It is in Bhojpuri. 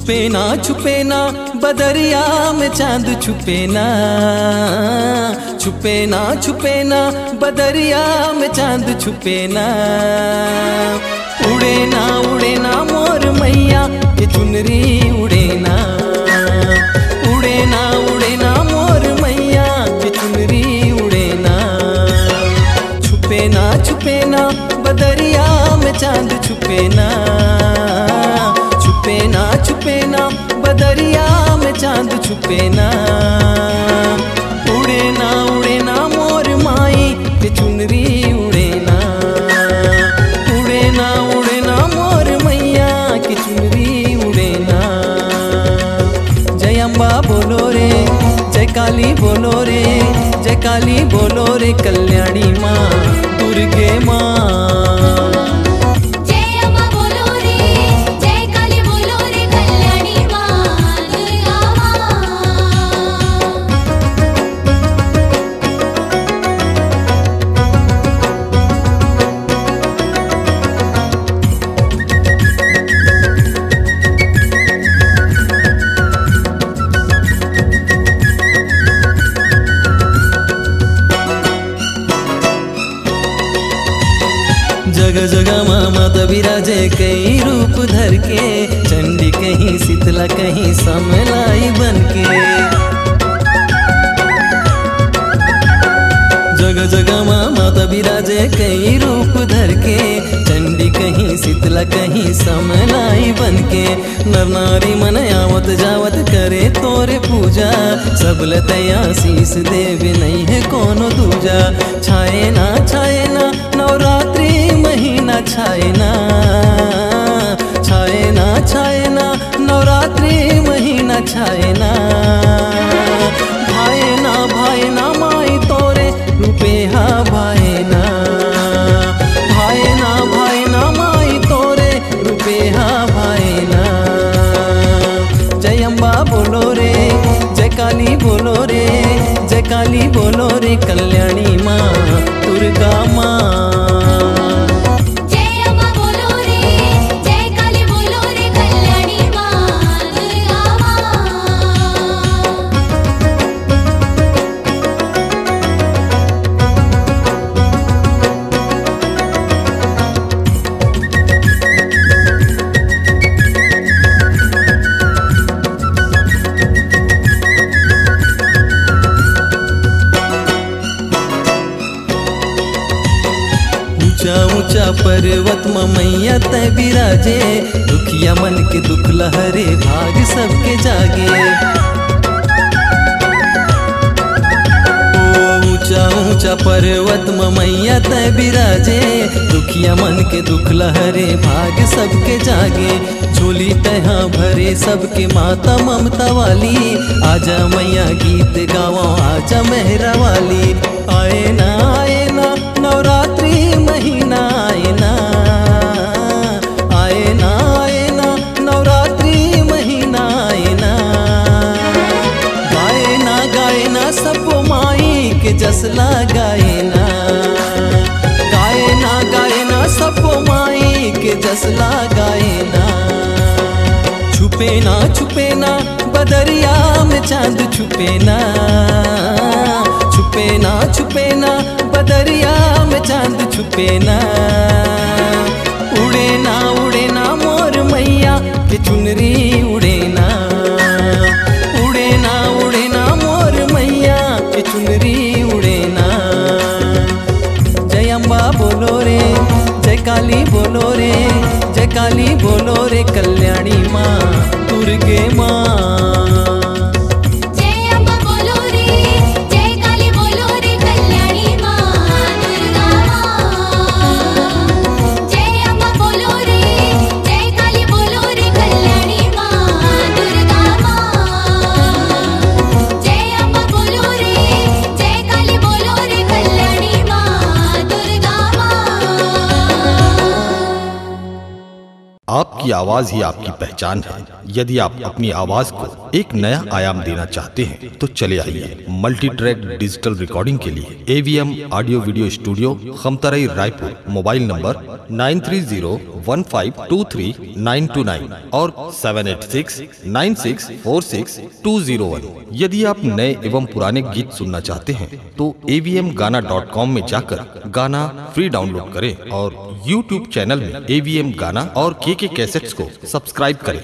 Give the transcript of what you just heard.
छुपे ना बदरिया में चांद छुपे ना बदरिया में चांद छुपे ना। उड़े ना मोर मैया के चुनरी उड़े ना मोर मैया के चुनरी उड़े ना। छुपे ना बदरिया में चांद छुपे ना बदरिया में चांद छुपे ना। उड़े ना मोर माई के चुनरी उड़े ना मोर मैया की चुनरी उड़े ना। जय अम्बा बोलो रे, जय काली बोलो रे, जय काली बोलो रे कल्याणी माँ दुर्गे माँ। जगह जगह माता विराजे कई रूप धर के, चंडी कहीं शीतला कहीं समलाई बनके। जगह जगह माता विराजे कई रूप धर के, चंडी कहीं शीतला कहीं समलाई बनके। नर नारी मन आवत जावत करे तोरे पूजा, सब लतया शीस देव नहीं है कोनो दूजा। छाए ना नवरात्रि महीना छाए ना नवरात्रि महीना छाए ना। भाई ना माई तोरे रूपे हा भाई ना माई तोरे रूपे हा भाई ना। जय अम्बा बोलो रे, जय काली बोलो रे, जय काली बोलो रे कल्याणी माँ दुर्गा माँ। ऊंचा पर्वत मैया तय विराजे, दुखिया मन के दुख लहरे भाग सबके जागे। ऊंचा पर्वत मैया तय विराजे, दुखिया मन के दुख लहरे भाग सबके जागे। झोली तहाँ भरे सबके माता ममता वाली, आजा मैया गीत गावा आजा मेहरा वाली। आए ना नवरात्रि महीना आए ना नवरात्रि महीना आए ना। गाए ना सब माई के जसला गाए ना सब माई के जसला गाए ना। छुपे ना बदरिया में चांद छुपे ना बदरिया में चांद छुपे ना। उड़े ना मोर मैया के चुनरी उड़े ना मोर मैया के चुनरी उड़े ना। जय अम्बा बोलो रे, जय काली बोलो रे, जय काली बोलो रे कल्याणी माँ दुर्गे माँ। आपकी आवाज ही आपकी पहचान है। यदि आप अपनी आवाज को एक नया आयाम देना चाहते हैं तो चले आइए मल्टी ट्रैक डिजिटल रिकॉर्डिंग के लिए AVM audio video studio Khamtarai Raipur. Mobile number 9301 7523 और 7869646201। यदि आप नए एवं पुराने गीत सुनना चाहते हैं तो avmgana.com में जाकर गाना फ्री डाउनलोड करें और YouTube चैनल में AVM गाना और KK कैसेट्स को सब्सक्राइब करें।